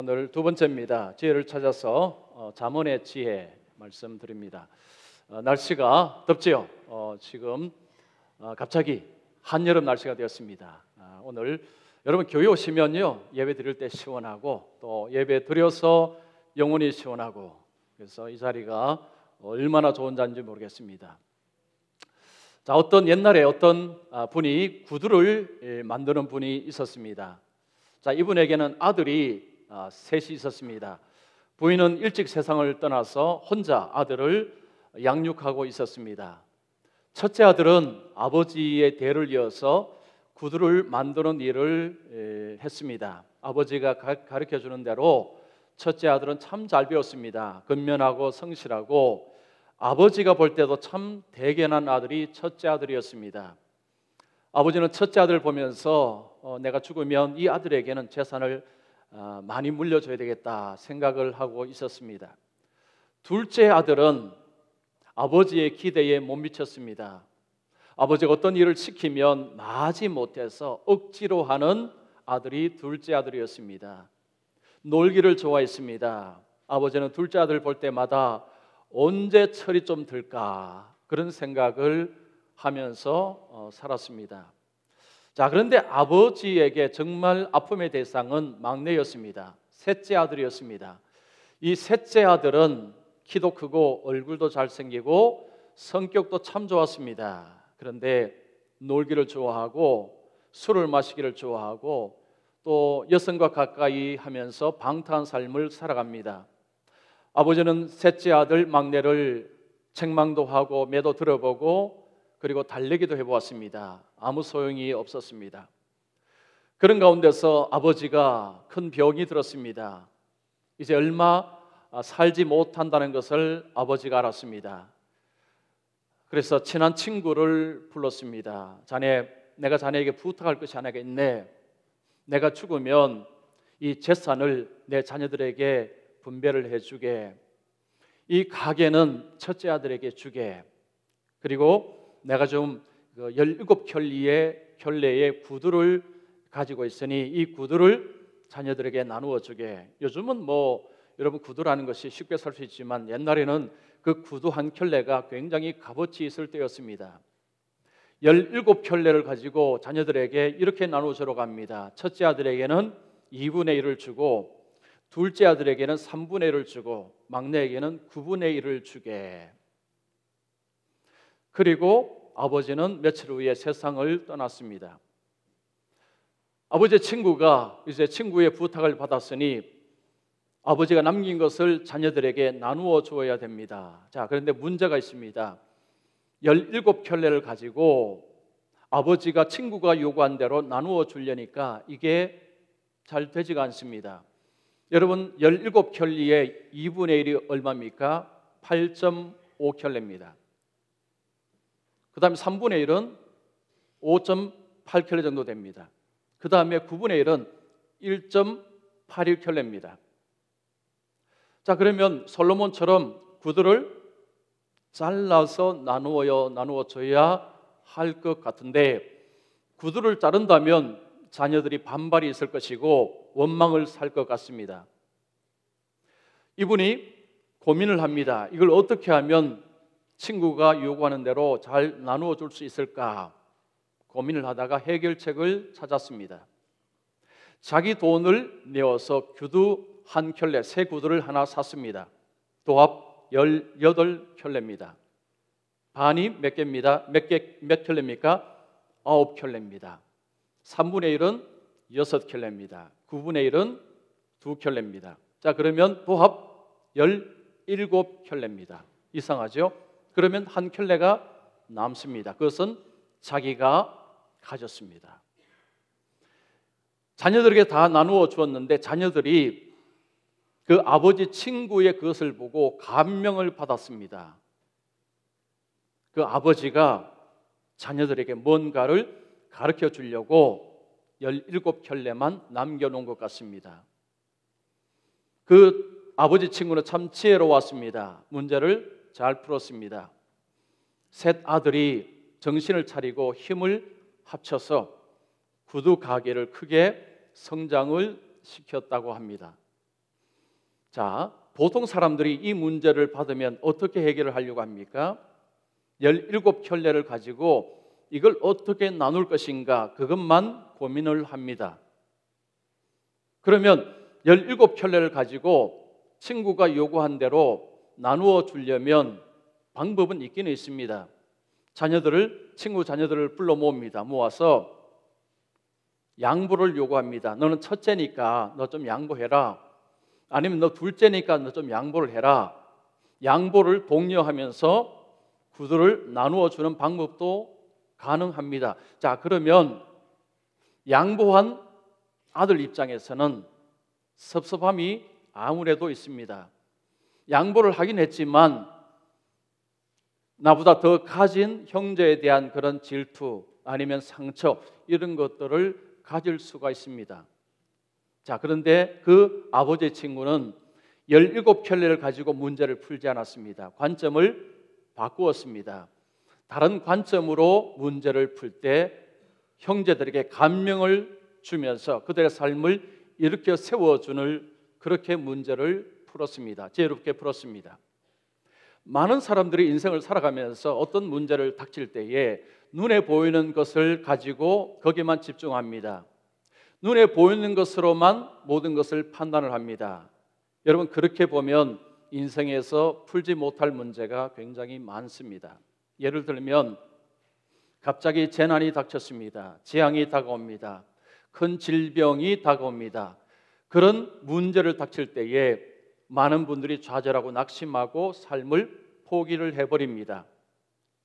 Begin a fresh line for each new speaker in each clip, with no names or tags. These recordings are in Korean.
오늘 두 번째입니다. 지혜를 찾아서 잠언의 지혜 말씀드립니다. 날씨가 덥지요. 지금 갑자기 한여름 날씨가 되었습니다. 오늘 여러분 교회 오시면요, 예배 드릴 때 시원하고 또 예배 드려서 영혼이 시원하고, 그래서 이 자리가 얼마나 좋은 자인지 모르겠습니다. 자, 옛날에 어떤 분이 구두를 만드는 분이 있었습니다. 자, 이분에게는 아들이 셋이 있었습니다. 부인은 일찍 세상을 떠나서 혼자 아들을 양육하고 있었습니다. 첫째 아들은 아버지의 대를 이어서 구두를 만드는 일을 했습니다. 아버지가 가르쳐 주는 대로 첫째 아들은 참 잘 배웠습니다. 근면하고 성실하고 아버지가 볼 때도 참 대견한 아들이 첫째 아들이었습니다. 아버지는 첫째 아들을 보면서 내가 죽으면 이 아들에게는 재산을 많이 물려줘야 되겠다 생각을 하고 있었습니다. 둘째 아들은 아버지의 기대에 못 미쳤습니다. 아버지가 어떤 일을 시키면 마지 못해서 억지로 하는 아들이 둘째 아들이었습니다. 놀기를 좋아했습니다. 아버지는 둘째 아들을 볼 때마다 언제 철이 좀 들까 그런 생각을 하면서 살았습니다. 자, 그런데 아버지에게 정말 아픔의 대상은 막내였습니다. 셋째 아들이었습니다. 이 셋째 아들은 키도 크고 얼굴도 잘생기고 성격도 참 좋았습니다. 그런데 놀기를 좋아하고 술을 마시기를 좋아하고 또 여성과 가까이 하면서 방탕한 삶을 살아갑니다. 아버지는 셋째 아들 막내를 책망도 하고 매도 들어보고 그리고 달래기도 해보았습니다. 아무 소용이 없었습니다. 그런 가운데서 아버지가 큰 병이 들었습니다. 이제 얼마 살지 못한다는 것을 아버지가 알았습니다. 그래서 친한 친구를 불렀습니다. 자네, 내가 자네에게 부탁할 것이 하나가 있네. 내가 죽으면 이 재산을 내 자녀들에게 분배를 해주게. 이 가게는 첫째 아들에게 주게. 그리고 내가 좀 17켤레의 구두를 가지고 있으니 이 구두를 자녀들에게 나누어 주게. 요즘은 여러분 구두라는 것이 쉽게 살 수 있지만 옛날에는 그 구두 한 켤레가 굉장히 값어치 있을 때였습니다. 17켤레를 가지고 자녀들에게 이렇게 나누어 주러 갑니다. 첫째 아들에게는 2분의 1을 주고 둘째 아들에게는 3분의 1을 주고 막내에게는 9분의 1을 주게. 그리고 아버지는 며칠 후에 세상을 떠났습니다. 아버지의 친구가 이제 친구의 부탁을 받았으니 아버지가 남긴 것을 자녀들에게 나누어 주어야 됩니다. 자, 그런데 문제가 있습니다. 17켤레를 가지고 아버지가 친구가 요구한 대로 나누어 주려니까 이게 잘 되지가 않습니다. 여러분, 17켤레의 2분의 1이 얼마입니까? 8.5켤레입니다. 그 다음에 3분의 1은 5.8켤레 정도 됩니다. 그 다음에 9분의 1은 1.81켤레입니다. 자, 그러면 솔로몬처럼 구두를 잘라서 나누어줘야 할 것 같은데 구두를 자른다면 자녀들이 반발이 있을 것이고 원망을 살 것 같습니다. 이분이 고민을 합니다. 이걸 어떻게 하면 친구가 요구하는 대로 잘 나누어 줄 수 있을까 고민을 하다가 해결책을 찾았습니다. 자기 돈을 내어서 구두 한 켤레, 새 구두를 하나 샀습니다. 도합 18켤레입니다. 반이 몇 개입니다? 몇 켤레입니까? 9켤레입니다. 3분의 1은 6켤레입니다. 9분의 1은 2켤레입니다. 자, 그러면 도합 17켤레입니다. 이상하죠? 그러면 한 켤레가 남습니다. 그것은 자기가 가졌습니다. 자녀들에게 다 나누어 주었는데 자녀들이 그 아버지 친구의 그것을 보고 감명을 받았습니다. 그 아버지가 자녀들에게 뭔가를 가르쳐 주려고 17켤레만 남겨놓은 것 같습니다. 그 아버지 친구는 참 지혜로웠습니다. 문제를 잘 풀었습니다. 셋 아들이 정신을 차리고 힘을 합쳐서 구두 가게를 크게 성장을 시켰다고 합니다. 자, 보통 사람들이 이 문제를 받으면 어떻게 해결을 하려고 합니까? 17켤레를 가지고 이걸 어떻게 나눌 것인가 그것만 고민을 합니다. 그러면 17켤레를 가지고 친구가 요구한 대로 나누어 주려면 방법은 있기는 있습니다. 친구 자녀들을 불러 모읍니다. 모아서 양보를 요구합니다. 너는 첫째니까 너 좀 양보해라. 아니면 너 둘째니까 너 좀 양보를 해라. 양보를 독려하면서 구두를 나누어 주는 방법도 가능합니다. 자, 그러면 양보한 아들 입장에서는 섭섭함이 아무래도 있습니다. 양보를 하긴 했지만 나보다 더 가진 형제에 대한 그런 질투 아니면 상처 이런 것들을 가질 수가 있습니다. 자, 그런데 그 아버지의 친구는 17켤레를 가지고 문제를 풀지 않았습니다. 관점을 바꾸었습니다. 다른 관점으로 문제를 풀 때 형제들에게 감명을 주면서 그들의 삶을 일으켜 세워주는 그렇게 문제를 풀었습니다. 지혜롭게 풀었습니다. 많은 사람들이 인생을 살아가면서 어떤 문제를 닥칠 때에 눈에 보이는 것을 가지고 거기에만 집중합니다. 눈에 보이는 것으로만 모든 것을 판단을 합니다. 여러분, 그렇게 보면 인생에서 풀지 못할 문제가 굉장히 많습니다. 예를 들면 갑자기 재난이 닥쳤습니다. 재앙이 다가옵니다. 큰 질병이 다가옵니다. 그런 문제를 닥칠 때에 많은 분들이 좌절하고 낙심하고 삶을 포기를 해버립니다.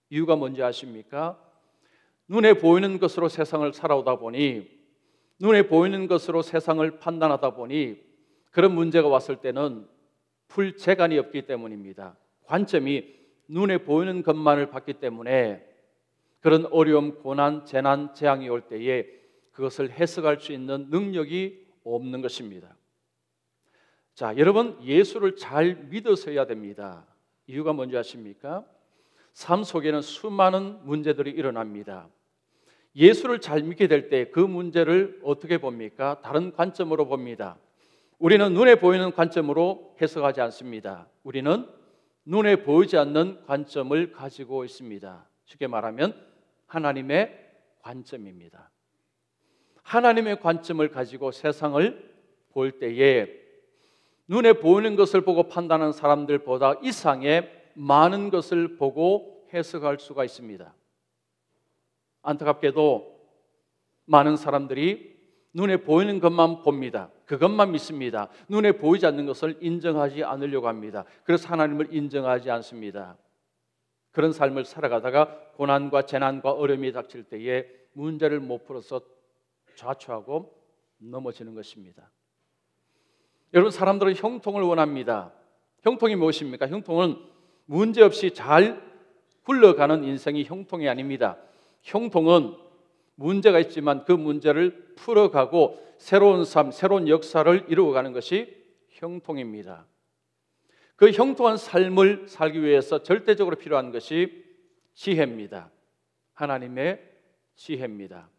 이유가 뭔지 아십니까? 눈에 보이는 것으로 세상을 살아오다 보니, 눈에 보이는 것으로 세상을 판단하다 보니 그런 문제가 왔을 때는 풀 재간이 없기 때문입니다. 관점이 눈에 보이는 것만을 봤기 때문에 그런 어려움, 고난, 재난, 재앙이 올 때에 그것을 해석할 수 있는 능력이 없는 것입니다. 자, 여러분, 예수를 잘 믿으셔야 됩니다. 이유가 뭔지 아십니까? 삶 속에는 수많은 문제들이 일어납니다. 예수를 잘 믿게 될 때 그 문제를 어떻게 봅니까? 다른 관점으로 봅니다. 우리는 눈에 보이는 관점으로 해석하지 않습니다. 우리는 눈에 보이지 않는 관점을 가지고 있습니다. 쉽게 말하면 하나님의 관점입니다. 하나님의 관점을 가지고 세상을 볼 때에 눈에 보이는 것을 보고 판단하는 사람들보다 이상의 많은 것을 보고 해석할 수가 있습니다. 안타깝게도 많은 사람들이 눈에 보이는 것만 봅니다. 그것만 믿습니다. 눈에 보이지 않는 것을 인정하지 않으려고 합니다. 그래서 하나님을 인정하지 않습니다. 그런 삶을 살아가다가 고난과 재난과 어려움이 닥칠 때에 문제를 못 풀어서 좌초하고 넘어지는 것입니다. 여러분, 사람들은 형통을 원합니다. 형통이 무엇입니까? 형통은 문제없이 잘 굴러가는 인생이 형통이 아닙니다. 형통은 문제가 있지만 그 문제를 풀어가고 새로운 삶, 새로운 역사를 이루어가는 것이 형통입니다. 그 형통한 삶을 살기 위해서 절대적으로 필요한 것이 지혜입니다. 하나님의 지혜입니다.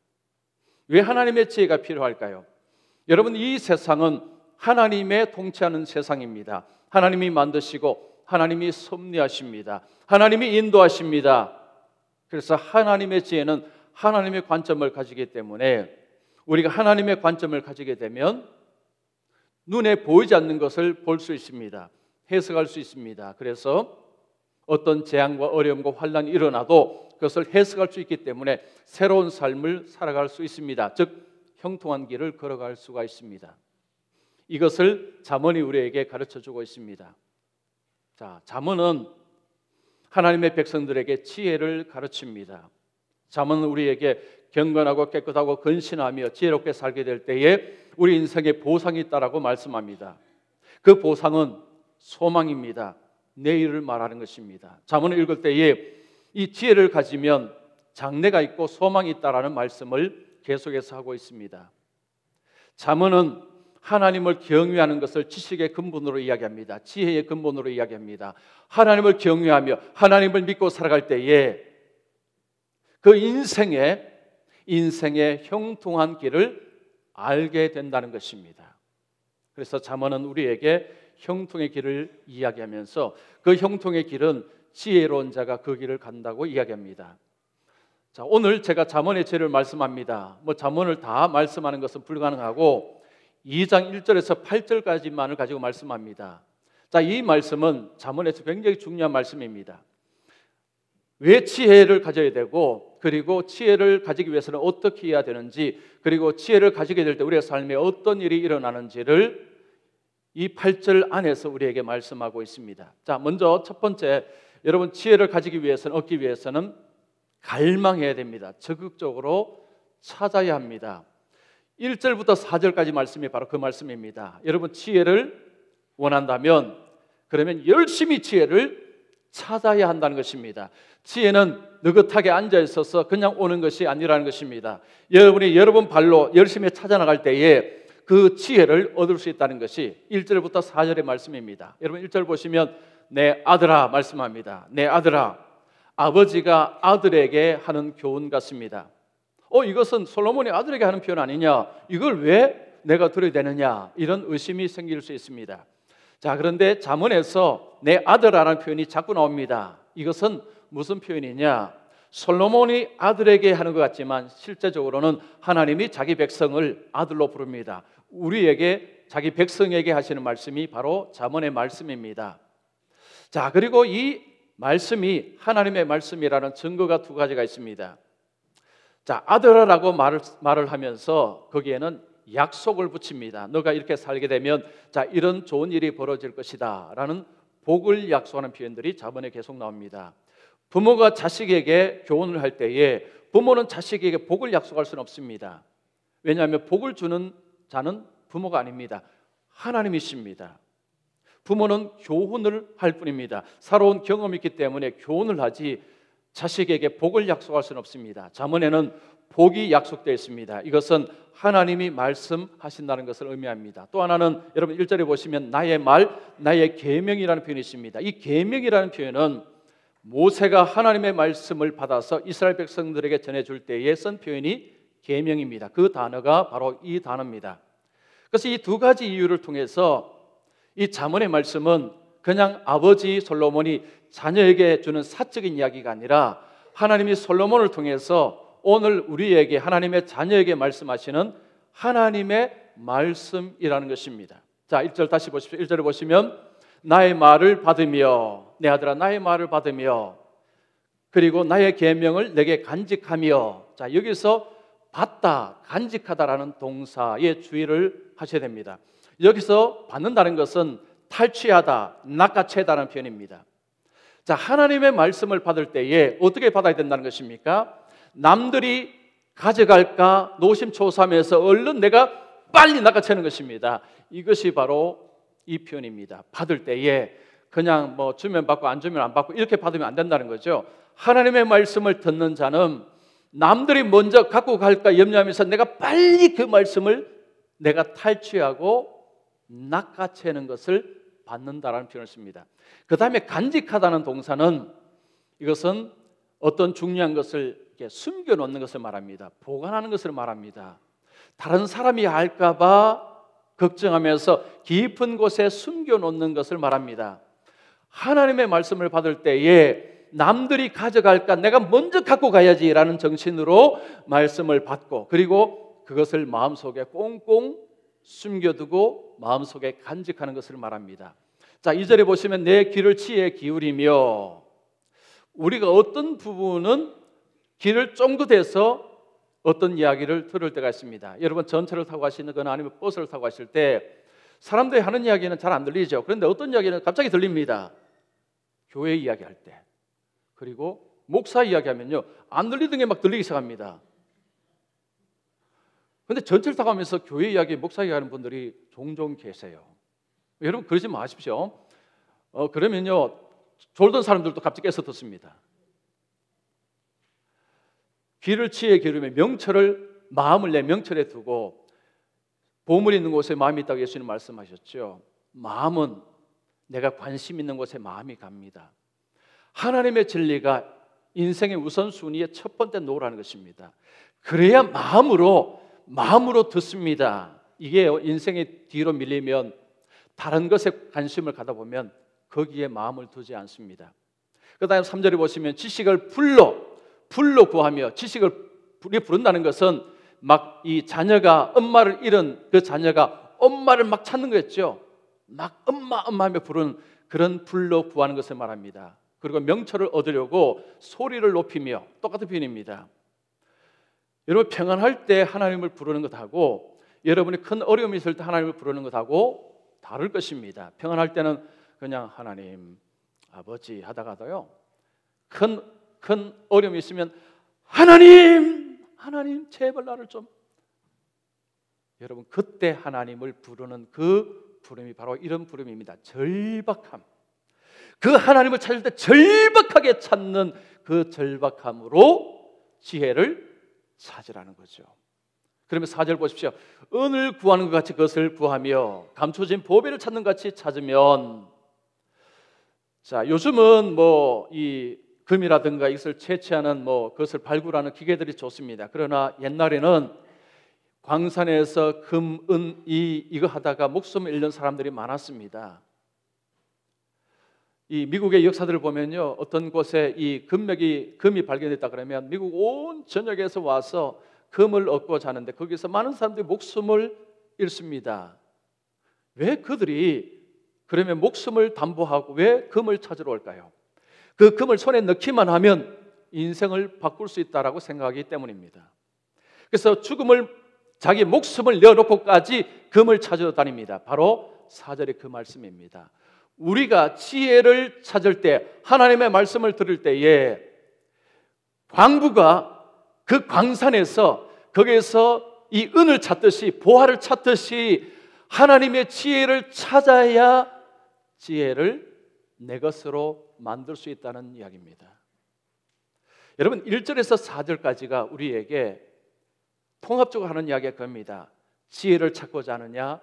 왜 하나님의 지혜가 필요할까요? 여러분, 이 세상은 하나님의 통치하는 세상입니다. 하나님이 만드시고 하나님이 섭리하십니다. 하나님이 인도하십니다. 그래서 하나님의 지혜는 하나님의 관점을 가지기 때문에 우리가 하나님의 관점을 가지게 되면 눈에 보이지 않는 것을 볼 수 있습니다. 해석할 수 있습니다. 그래서 어떤 재앙과 어려움과 환난이 일어나도 그것을 해석할 수 있기 때문에 새로운 삶을 살아갈 수 있습니다. 즉 형통한 길을 걸어갈 수가 있습니다. 이것을 잠언이 우리에게 가르쳐주고 있습니다. 자, 잠언은 하나님의 백성들에게 지혜를 가르칩니다. 잠언은 우리에게 경건하고 깨끗하고 근신하며 지혜롭게 살게 될 때에 우리 인생에 보상이 있다라고 말씀합니다. 그 보상은 소망입니다. 내일을 말하는 것입니다. 잠언을 읽을 때에 이 지혜를 가지면 장래가 있고 소망이 있다라는 말씀을 계속해서 하고 있습니다. 잠언은 하나님을 경외하는 것을 지식의 근본으로 이야기합니다. 지혜의 근본으로 이야기합니다. 하나님을 경외하며 하나님을 믿고 살아갈 때에 그 인생의 형통한 길을 알게 된다는 것입니다. 그래서 잠언은 우리에게 형통의 길을 이야기하면서 그 형통의 길은 지혜로운 자가 그 길을 간다고 이야기합니다. 자, 오늘 제가 잠언의 지혜를 말씀합니다. 잠언을 다 말씀하는 것은 불가능하고 2장 1절에서 8절까지만을 가지고 말씀합니다. 자, 이 말씀은 잠언에서 굉장히 중요한 말씀입니다. 왜 지혜를 가져야 되고, 그리고 지혜를 가지기 위해서는 어떻게 해야 되는지, 그리고 지혜를 가지게 될 때 우리의 삶에 어떤 일이 일어나는지를 이 8절 안에서 우리에게 말씀하고 있습니다. 자, 먼저 첫 번째, 여러분 지혜를 가지기 위해서는, 얻기 위해서는 갈망해야 됩니다. 적극적으로 찾아야 합니다. 1절부터 4절까지 말씀이 바로 그 말씀입니다. 여러분 지혜를 원한다면 그러면 열심히 지혜를 찾아야 한다는 것입니다. 지혜는 느긋하게 앉아 있어서 그냥 오는 것이 아니라는 것입니다. 여러분이 여러분 발로 열심히 찾아나갈 때에 그 지혜를 얻을 수 있다는 것이 1절부터 4절의 말씀입니다. 여러분 1절 보시면 내 아들아 말씀합니다. 내 아들아, 아버지가 아들에게 하는 교훈 같습니다. 이것은 솔로몬이 아들에게 하는 표현 아니냐? 이걸 왜 내가 들어야 되느냐? 이런 의심이 생길 수 있습니다. 자, 그런데 잠언에서 내 아들아라는 표현이 자꾸 나옵니다. 이것은 무슨 표현이냐? 솔로몬이 아들에게 하는 것 같지만 실제적으로는 하나님이 자기 백성을 아들로 부릅니다. 우리에게, 자기 백성에게 하시는 말씀이 바로 잠언의 말씀입니다. 자, 그리고 이 말씀이 하나님의 말씀이라는 증거가 두 가지가 있습니다. 자, 아들아라고 말을 하면서 거기에는 약속을 붙입니다. 너가 이렇게 살게 되면 자, 이런 좋은 일이 벌어질 것이다 라는 복을 약속하는 표현들이 잠언에 계속 나옵니다. 부모가 자식에게 교훈을 할 때에 부모는 자식에게 복을 약속할 수는 없습니다. 왜냐하면 복을 주는 자는 부모가 아닙니다. 하나님이십니다. 부모는 교훈을 할 뿐입니다. 살아온 경험이 있기 때문에 교훈을 하지 자식에게 복을 약속할 수는 없습니다. 잠언에는 복이 약속되어 있습니다. 이것은 하나님이 말씀하신다는 것을 의미합니다. 또 하나는 여러분 1절에 보시면 나의 말, 나의 계명이라는 표현이 있습니다. 이 계명이라는 표현은 모세가 하나님의 말씀을 받아서 이스라엘 백성들에게 전해줄 때에 쓴 표현이 계명입니다. 그 단어가 바로 이 단어입니다. 그래서 이 두 가지 이유를 통해서 이 잠언의 말씀은 그냥 아버지 솔로몬이 자녀에게 주는 사적인 이야기가 아니라 하나님이 솔로몬을 통해서 오늘 우리에게, 하나님의 자녀에게 말씀하시는 하나님의 말씀이라는 것입니다. 자, 1절 다시 보십시오. 1절에 보시면 나의 말을 받으며, 내 아들아 나의 말을 받으며, 그리고 나의 계명을 내게 간직하며. 자, 여기서 받다, 간직하다라는 동사에 주의를 하셔야 됩니다. 여기서 받는다는 것은 탈취하다, 낚아채다라는 표현입니다. 자, 하나님의 말씀을 받을 때에 어떻게 받아야 된다는 것입니까? 남들이 가져갈까 노심초사하면서 얼른 내가 빨리 낚아채는 것입니다. 이것이 바로 이 표현입니다. 받을 때에 그냥 주면 받고 안 주면 안 받고 이렇게 받으면 안 된다는 거죠. 하나님의 말씀을 듣는 자는 남들이 먼저 갖고 갈까 염려하면서 내가 빨리 그 말씀을 내가 탈취하고 낚아채는 것을 받는다라는 표현을 씁니다. 그 다음에 간직하다는 동사는 이것은 어떤 중요한 것을 이렇게 숨겨놓는 것을 말합니다. 보관하는 것을 말합니다. 다른 사람이 알까봐 걱정하면서 깊은 곳에 숨겨놓는 것을 말합니다. 하나님의 말씀을 받을 때에 남들이 가져갈까 내가 먼저 갖고 가야지라는 정신으로 말씀을 받고, 그리고 그것을 마음속에 꽁꽁 숨겨두고 마음속에 간직하는 것을 말합니다. 자, 2절에 보시면 내 귀를 치에 기울이며, 우리가 어떤 부분은 귀를 쫑긋해서 어떤 이야기를 들을 때가 있습니다. 여러분 전철을 타고 가시거나 아니면 버스를 타고 가실 때 사람들이 하는 이야기는 잘 안 들리죠. 그런데 어떤 이야기는 갑자기 들립니다. 교회 이야기할 때, 그리고 목사 이야기하면요 안 들리던 게 막 들리기 시작합니다. 그런데 전철 타고 가면서 교회 이야기, 목사 이야기하는 분들이 종종 계세요. 여러분 그러지 마십시오. 그러면요 졸던 사람들도 갑자기 깨서 듣습니다. 귀를 치에 기울이며 명철을, 마음을 내 명철에 두고 보물 있는 곳에 마음이 있다고 예수님 말씀하셨죠. 마음은 내가 관심 있는 곳에 마음이 갑니다. 하나님의 진리가 인생의 우선순위의 첫 번째 노라는 것입니다. 그래야 마음으로 듣습니다. 이게 인생의 뒤로 밀리면 다른 것에 관심을 가다 보면 거기에 마음을 두지 않습니다. 그 다음에 3절에 보시면 지식을 불로 구하며, 지식을 부른다는 것은 막 이 자녀가 엄마를 잃은 그 자녀가 엄마를 막 찾는 거였죠. 막 엄마 하며 부르는 그런 불로 구하는 것을 말합니다. 그리고 명철을 얻으려고 소리를 높이며, 똑같은 표현입니다. 여러분 평안할 때 하나님을 부르는 것하고 여러분이 큰 어려움이 있을 때 하나님을 부르는 것하고 다를 것입니다. 평안할 때는 그냥 하나님, 아버지 하다가도요, 큰 어려움이 있으면 하나님 제발 나를 좀, 여러분 그때 하나님을 부르는 그 부름이 바로 이런 부름입니다. 절박함. 그 하나님을 찾을 때 절박하게 찾는 그 절박함으로 지혜를 찾으라는 거죠. 그러면 4절 보십시오. 은을 구하는 것 같이 그것을 구하며 감춰진 보배를 찾는 것 같이 찾으면, 자, 요즘은 뭐 이 금이라든가 이것을 채취하는 그것을 발굴하는 기계들이 좋습니다. 그러나 옛날에는 광산에서 금, 은, 이거 하다가 목숨을 잃는 사람들이 많았습니다. 이 미국의 역사들을 보면요, 어떤 곳에 이 금이 발견됐다 그러면 미국 온 전역에서 와서 금을 얻고자 하는데 거기서 많은 사람들이 목숨을 잃습니다. 왜 그들이 그러면 목숨을 담보하고 왜 금을 찾으러 올까요? 그 금을 손에 넣기만 하면 인생을 바꿀 수 있다라고 생각하기 때문입니다. 그래서 자기 목숨을 내어놓고까지 금을 찾으러 다닙니다. 바로 4절의 그 말씀입니다. 우리가 지혜를 찾을 때, 하나님의 말씀을 들을 때에 광부가 그 광산에서 거기에서 이 은을 찾듯이, 보화를 찾듯이 하나님의 지혜를 찾아야 지혜를 내 것으로 만들 수 있다는 이야기입니다. 여러분 1절에서 4절까지가 우리에게 통합적으로 하는 이야기가 그겁니다. 지혜를 찾고자 하느냐,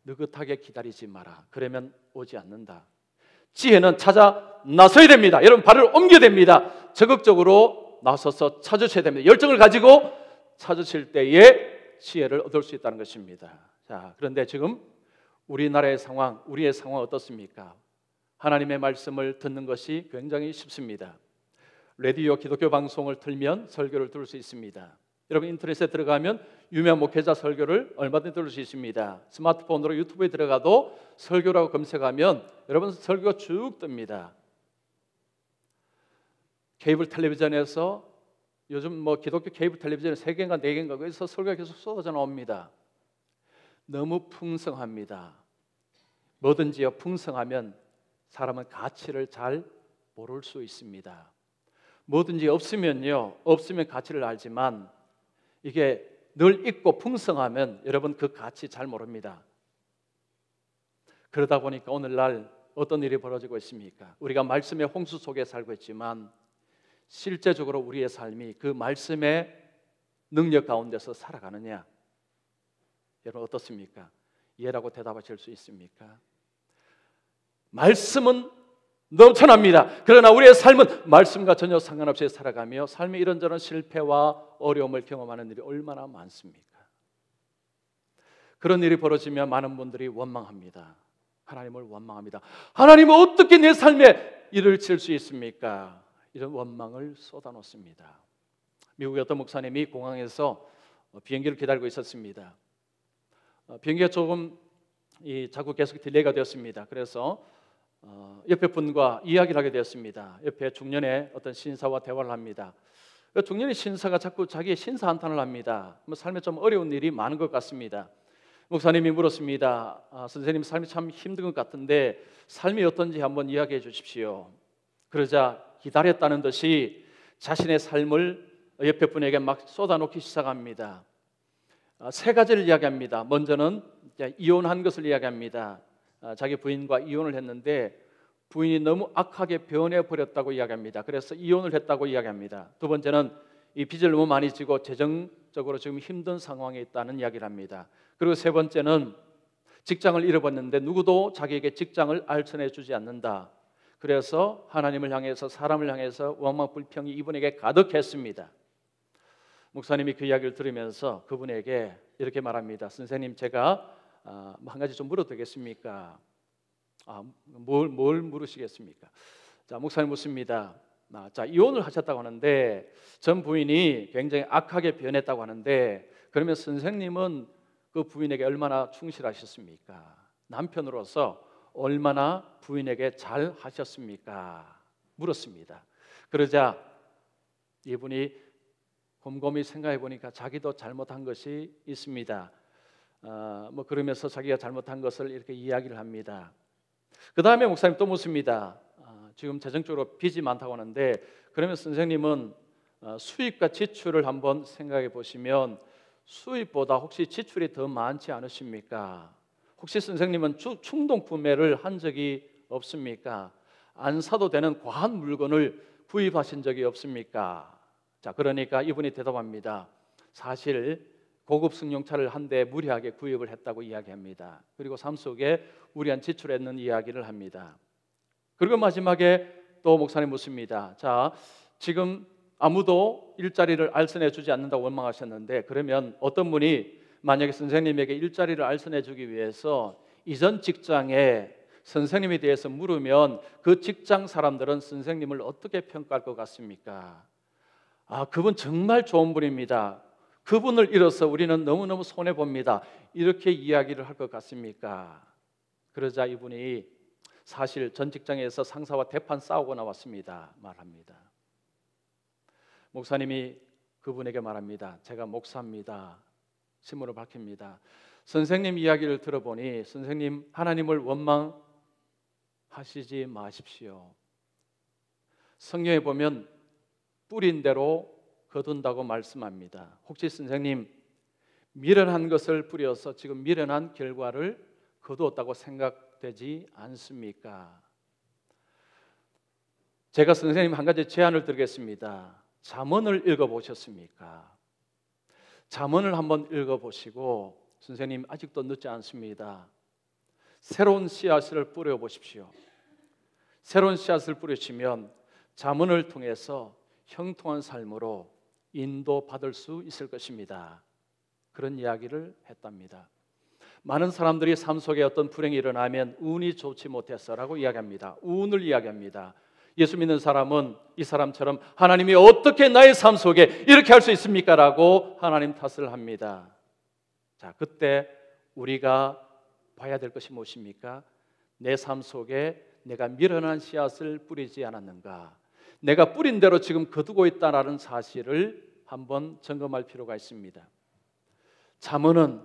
느긋하게 기다리지 마라. 그러면 오지 않는다. 지혜는 찾아 나서야 됩니다. 여러분 발을 옮겨야 됩니다. 적극적으로 나서서 찾으셔야 됩니다. 열정을 가지고 찾으실 때에 지혜를 얻을 수 있다는 것입니다. 자, 그런데 지금 우리나라의 상황, 우리의 상황 어떻습니까? 하나님의 말씀을 듣는 것이 굉장히 쉽습니다. 라디오 기독교 방송을 틀면 설교를 들을 수 있습니다. 여러분 인터넷에 들어가면 유명 목회자 설교를 얼마든지 들을 수 있습니다. 스마트폰으로 유튜브에 들어가도 설교라고 검색하면 여러분 설교가 쭉 뜹니다. 케이블 텔레비전에서 요즘 기독교 케이블 텔레비전에 3개인가 4개인가 거기서 설교가 계속 쏟아져 나옵니다. 너무 풍성합니다. 뭐든지요, 풍성하면 사람은 가치를 잘 모를 수 있습니다. 뭐든지 없으면 가치를 알지만 이게 늘 있고 풍성하면 여러분 그 가치 잘 모릅니다. 그러다 보니까 오늘날 어떤 일이 벌어지고 있습니까? 우리가 말씀의 홍수 속에 살고 있지만 실제적으로 우리의 삶이 그 말씀의 능력 가운데서 살아가느냐? 여러분 어떻습니까? 예라고 대답하실 수 있습니까? 말씀은 넘쳐납니다. 그러나 우리의 삶은 말씀과 전혀 상관없이 살아가며 삶의 이런저런 실패와 어려움을 경험하는 일이 얼마나 많습니까? 그런 일이 벌어지면 많은 분들이 원망합니다. 하나님을 원망합니다. 하나님은 어떻게 내 삶에 일을 칠 수 있습니까? 이런 원망을 쏟아놓습니다. 미국의 어떤 목사님이 공항에서 비행기를 기다리고 있었습니다. 비행기가 조금 자꾸 계속 딜레이가 되었습니다. 그래서 옆에 분과 이야기를 하게 되었습니다. 옆에 중년의 어떤 신사와 대화를 합니다. 그 중년의 신사가 자꾸 자기의 신사 한탄을 합니다. 삶에 좀 어려운 일이 많은 것 같습니다. 목사님이 물었습니다. 선생님 삶이 참 힘든 것 같은데 삶이 어떤지 한번 이야기해 주십시오. 그러자 기다렸다는 듯이 자신의 삶을 옆에 분에게 막 쏟아놓기 시작합니다. 3가지를 이야기합니다. 먼저는 이혼한 것을 이야기합니다. 자기 부인과 이혼을 했는데 부인이 너무 악하게 변해버렸다고 이야기합니다. 그래서 이혼을 했다고 이야기합니다. 두 번째는 이 빚을 너무 많이 지고 재정적으로 지금 힘든 상황에 있다는 이야기를 합니다. 그리고 세 번째는 직장을 잃어버렸는데 누구도 자기에게 직장을 알선해 주지 않는다. 그래서 하나님을 향해서 사람을 향해서 원망 불평이 이분에게 가득했습니다. 목사님이 그 이야기를 들으면서 그분에게 이렇게 말합니다. 선생님, 제가 한 가지 좀 물어도 되겠습니까? 뭘 물으시겠습니까? 자, 목사님 묻습니다. 자, 이혼을 하셨다고 하는데 전 부인이 굉장히 악하게 변했다고 하는데, 그러면 선생님은 그 부인에게 얼마나 충실하셨습니까? 남편으로서 얼마나 부인에게 잘 하셨습니까? 물었습니다. 그러자 이분이 곰곰이 생각해 보니까 자기도 잘못한 것이 있습니다. 그러면서 자기가 잘못한 것을 이렇게 이야기를 합니다. 그 다음에 목사님 또 묻습니다. 지금 재정적으로 빚이 많다고 하는데, 그러면 선생님은 수입과 지출을 한번 생각해 보시면 수입보다 혹시 지출이 더 많지 않으십니까? 혹시 선생님은 충동 구매를 한 적이 없습니까? 안 사도 되는 과한 물건을 구입하신 적이 없습니까? 자, 그러니까 이분이 대답합니다. 사실 고급 승용차를 한 대 무리하게 구입을 했다고 이야기합니다. 그리고 삶 속에 무리한 지출했는 이야기를 합니다. 그리고 마지막에 또 목사님 묻습니다. 자, 지금 아무도 일자리를 알선해 주지 않는다고 원망하셨는데, 그러면 어떤 분이 만약에 선생님에게 일자리를 알선해 주기 위해서 이전 직장에 선생님에 대해서 물으면 그 직장 사람들은 선생님을 어떻게 평가할 것 같습니까? 그분 정말 좋은 분입니다. 그분을 잃어서 우리는 너무너무 손해봅니다. 이렇게 이야기를 할 것 같습니까? 그러자 이분이 사실 전 직장에서 상사와 대판 싸우고 나왔습니다 말합니다. 목사님이 그분에게 말합니다. 제가 목사입니다. 신문을 밝힙니다. 선생님 이야기를 들어보니 선생님 하나님을 원망하시지 마십시오. 성경에 보면 뿌린 대로 거둔다고 말씀합니다. 혹시 선생님 미련한 것을 뿌려서 지금 미련한 결과를 거두었다고 생각되지 않습니까? 제가 선생님 한 가지 제안을 드리겠습니다. 잠언을 읽어보셨습니까? 잠언을 한번 읽어보시고 선생님 아직도 늦지 않습니다. 새로운 씨앗을 뿌려보십시오. 새로운 씨앗을 뿌리시면 잠언을 통해서 형통한 삶으로 인도받을 수 있을 것입니다. 그런 이야기를 했답니다. 많은 사람들이 삶 속에 어떤 불행이 일어나면 운이 좋지 못해서라고 이야기합니다. 운을 이야기합니다. 예수 믿는 사람은 이 사람처럼 하나님이 어떻게 나의 삶 속에 이렇게 할 수 있습니까? 라고 하나님 탓을 합니다. 자, 그때 우리가 봐야 될 것이 무엇입니까? 내 삶 속에 내가 미련한 씨앗을 뿌리지 않았는가? 내가 뿌린 대로 지금 거두고 있다는 사실을 한번 점검할 필요가 있습니다. 잠언은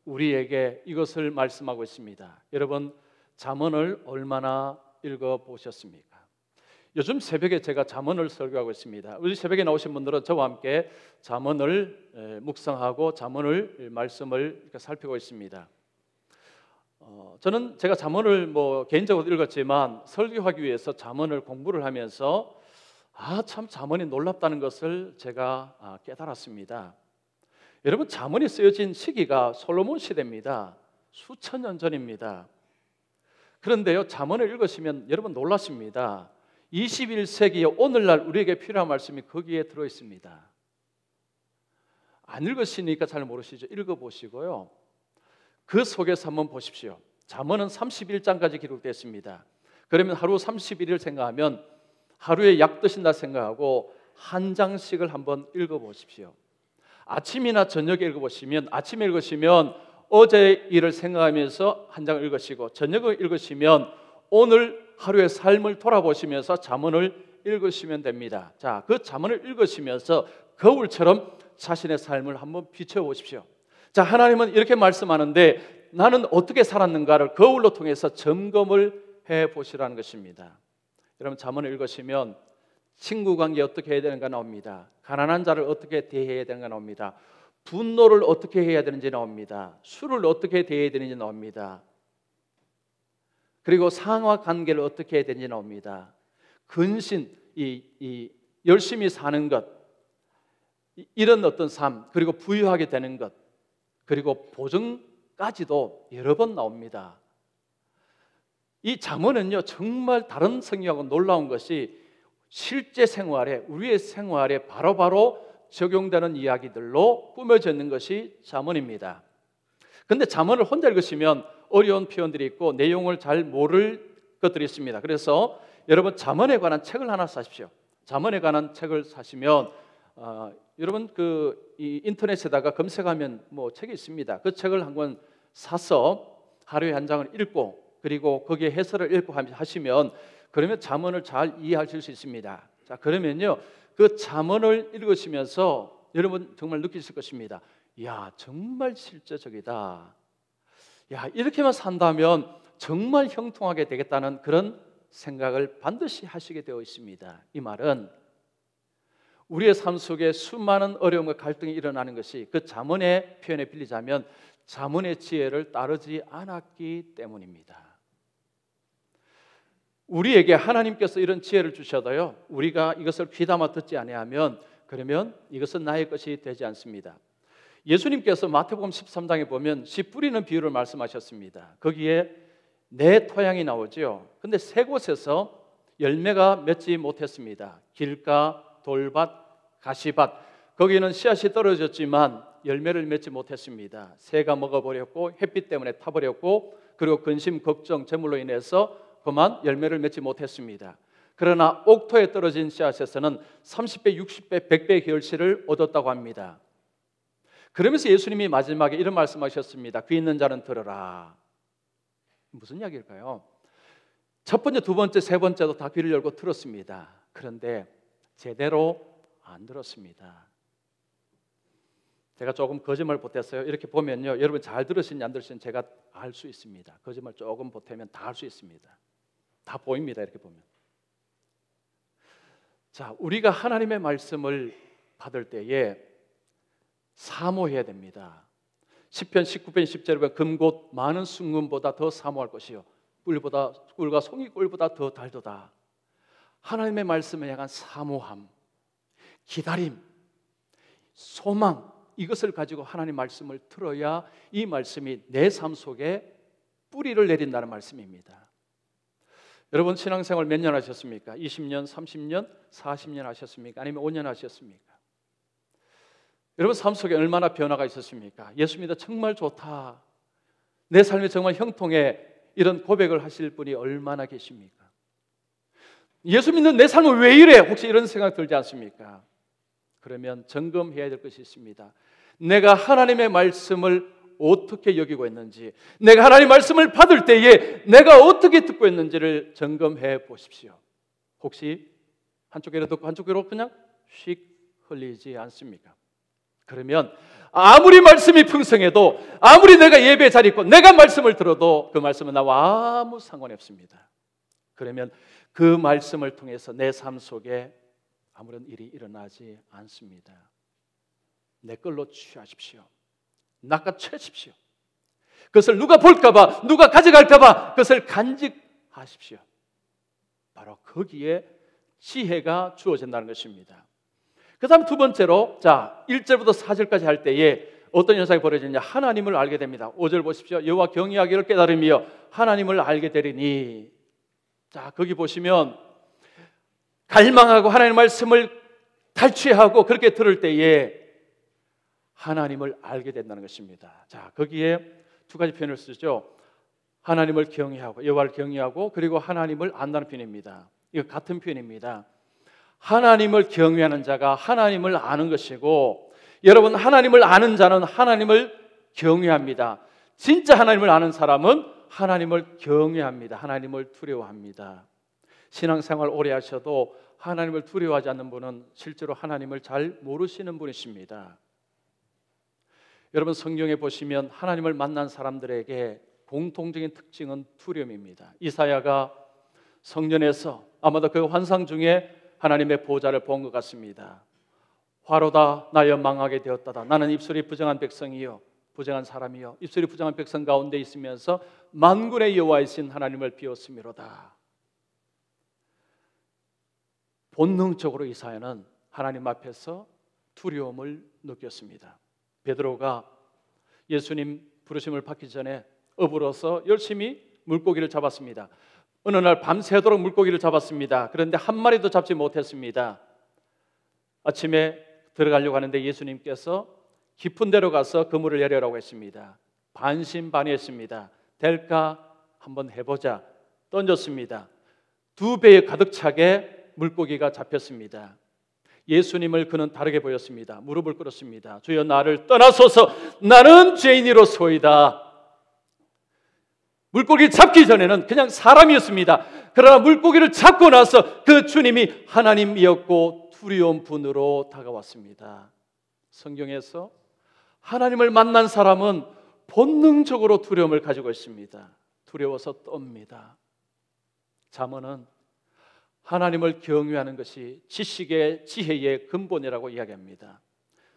우리에게 이것을 말씀하고 있습니다. 여러분, 잠언을 얼마나 읽어보셨습니까? 요즘 새벽에 제가 잠언을 설교하고 있습니다. 우리 새벽에 나오신 분들은 저와 함께 잠언을 묵상하고 잠언을 말씀을 살피고 있습니다. 저는 제가 잠언을 개인적으로 읽었지만 설교하기 위해서 잠언을 공부를 하면서 참 잠언이 놀랍다는 것을 제가 깨달았습니다. 여러분, 잠언이 쓰여진 시기가 솔로몬 시대입니다. 수천 년 전입니다. 그런데요, 잠언을 읽으시면 여러분 놀라십니다. 21세기의 오늘날 우리에게 필요한 말씀이 거기에 들어있습니다. 안 읽으시니까 잘 모르시죠? 읽어보시고요. 그 속에서 한번 보십시오. 잠언은 31장까지 기록되어 있습니다. 그러면 하루 31일 생각하면 하루에 약 드신다 생각하고 한 장씩을 한번 읽어보십시오. 아침이나 저녁에 읽어보시면, 아침에 읽으시면 어제 일을 생각하면서 한 장을 읽으시고, 저녁에 읽으시면 오늘 하루의 삶을 돌아보시면서 잠언을 읽으시면 됩니다. 자, 그 잠언을 읽으시면서 거울처럼 자신의 삶을 한번 비춰보십시오. 자, 하나님은 이렇게 말씀하는데 나는 어떻게 살았는가를 거울로 통해서 점검을 해보시라는 것입니다. 여러분, 잠언을 읽으시면 친구 관계 어떻게 해야 되는가 나옵니다. 가난한 자를 어떻게 대해야 되는가 나옵니다. 분노를 어떻게 해야 되는지 나옵니다. 술을 어떻게 대해야 되는지 나옵니다. 그리고 상하 관계를 어떻게 해야 되는지 나옵니다. 근신, 열심히 사는 것, 이런 어떤 삶, 그리고 부유하게 되는 것, 그리고 보증까지도 여러 번 나옵니다. 이 잠언은요, 정말 다른 성경하고 놀라운 것이 실제 생활에, 우리의 생활에 바로바로 적용되는 이야기들로 꾸며져 있는 것이 잠언입니다. 그런데 잠언을 혼자 읽으시면 어려운 표현들이 있고 내용을 잘 모를 것들이 있습니다. 그래서 여러분 잠언에 관한 책을 하나 사십시오. 잠언에 관한 책을 사시면 여러분 이 인터넷에다가 검색하면 뭐 책이 있습니다. 그 책을 한 권 사서 하루에 한 장을 읽고 그리고 거기에 해설을 읽고 하시면 그러면 잠언을 잘 이해하실 수 있습니다. 자, 그러면요 그 잠언을 읽으시면서 여러분 정말 느끼실 것입니다. 야, 정말 실제적이다. 야, 이렇게만 산다면 정말 형통하게 되겠다는 그런 생각을 반드시 하시게 되어 있습니다. 이 말은 우리의 삶 속에 수많은 어려움과 갈등이 일어나는 것이 그 잠언의 표현에 빌리자면 잠언의 지혜를 따르지 않았기 때문입니다. 우리에게 하나님께서 이런 지혜를 주셔도요 우리가 이것을 귀담아 듣지 아니하면 그러면 이것은 나의 것이 되지 않습니다. 예수님께서 마태복음 13장에 보면 씨 뿌리는 비유를 말씀하셨습니다. 거기에 네 토양이 나오죠. 근데 세 곳에서 열매가 맺지 못했습니다. 길가, 돌밭, 가시밭. 거기는 씨앗이 떨어졌지만 열매를 맺지 못했습니다. 새가 먹어버렸고 햇빛 때문에 타버렸고 그리고 근심, 걱정, 재물로 인해서 그만 열매를 맺지 못했습니다. 그러나 옥토에 떨어진 씨앗에서는 30배, 60배, 100배의 결실을 얻었다고 합니다. 그러면서 예수님이 마지막에 이런 말씀하셨습니다. 귀 있는 자는 들으라. 무슨 이야기일까요? 첫 번째, 두 번째, 세 번째도 다 귀를 열고 들었습니다. 그런데 제대로 안 들었습니다. 제가 조금 거짓말 보탰어요. 이렇게 보면요 여러분 잘 들으시는지 안 들으시는지 제가 알 수 있습니다. 거짓말 조금 보태면 다 알 수 있습니다. 다 보입니다. 이렇게 보면. 자, 우리가 하나님의 말씀을 받을 때에 사모해야 됩니다. 시편 19편 10절에 보면 금곧 많은 순금보다 더 사모할 것이요 꿀과 송이꿀보다 더 달도다. 하나님의 말씀에 향한 사모함, 기다림, 소망 이것을 가지고 하나님 말씀을 들어야 이 말씀이 내 삶 속에 뿌리를 내린다는 말씀입니다. 여러분 신앙생활 몇 년 하셨습니까? 20년, 30년, 40년 하셨습니까? 아니면 5년 하셨습니까? 여러분 삶 속에 얼마나 변화가 있었습니까? 예수 믿어 정말 좋다. 내 삶이 정말 형통해. 이런 고백을 하실 분이 얼마나 계십니까? 예수 믿는 내 삶은 왜 이래? 혹시 이런 생각 들지 않습니까? 그러면 점검해야 될 것이 있습니다. 내가 하나님의 말씀을 어떻게 여기고 있는지, 내가 하나님의 말씀을 받을 때에 내가 어떻게 듣고 있는지를 점검해 보십시오. 혹시 한쪽 귀로 듣고 한쪽 귀로 그냥 휙 흘리지 않습니까? 그러면 아무리 말씀이 풍성해도 아무리 내가 예배 자리에 있고 내가 말씀을 들어도 그 말씀은 나와 아무 상관이 없습니다. 그러면 그 말씀을 통해서 내 삶 속에 아무런 일이 일어나지 않습니다. 내 걸로 취하십시오. 낚아채십시오. 그것을 누가 볼까봐, 누가 가져갈까봐 그것을 간직하십시오. 바로 거기에 지혜가 주어진다는 것입니다. 그 다음 두 번째로 1절부터 4절까지 할 때에 어떤 현상이 벌어지느냐, 하나님을 알게 됩니다. 5절 보십시오. 여호와 경외하기를 깨달으며 하나님을 알게 되리니. 자, 거기 보시면 갈망하고 하나님의 말씀을 탈취하고 그렇게 들을 때에 하나님을 알게 된다는 것입니다. 자, 거기에 두 가지 표현을 쓰죠. 하나님을 경외하고, 여호와를 경외하고, 그리고 하나님을 안다는 표현입니다. 이거 같은 표현입니다. 하나님을 경외하는 자가 하나님을 아는 것이고, 여러분 하나님을 아는 자는 하나님을 경외합니다. 진짜 하나님을 아는 사람은 하나님을 경외합니다. 하나님을 두려워합니다. 신앙생활 오래 하셔도 하나님을 두려워하지 않는 분은 실제로 하나님을 잘 모르시는 분이십니다. 여러분 성경에 보시면 하나님을 만난 사람들에게 공통적인 특징은 두려움입니다. 이사야가 성전에서 아마도 그 환상 중에 하나님의 보좌를 본 것 같습니다. 화로다 나여 망하게 되었다다. 나는 입술이 부정한 백성이요 부정한 사람이요 입술이 부정한 백성 가운데 있으면서 만군의 여호와이신 하나님을 비웃음이로다. 본능적으로 이사야는 하나님 앞에서 두려움을 느꼈습니다. 베드로가 예수님 부르심을 받기 전에 업으로서 열심히 물고기를 잡았습니다. 어느 날 밤새도록 물고기를 잡았습니다. 그런데 한 마리도 잡지 못했습니다. 아침에 들어가려고 하는데 예수님께서 깊은 데로 가서 그물을 내려라고 했습니다. 반신반의했습니다. 될까? 한번 해보자. 던졌습니다. 2배에 가득 차게 물고기가 잡혔습니다. 예수님을 그는 다르게 보였습니다. 무릎을 꿇었습니다. 주여 나를 떠나소서, 나는 죄인이로소이다. 물고기 잡기 전에는 그냥 사람이었습니다. 그러나 물고기를 잡고 나서 그 주님이 하나님이었고 두려운 분으로 다가왔습니다. 성경에서 하나님을 만난 사람은 본능적으로 두려움을 가지고 있습니다. 두려워서 떱니다. 잠언은 하나님을 경외하는 것이 지식의 지혜의 근본이라고 이야기합니다.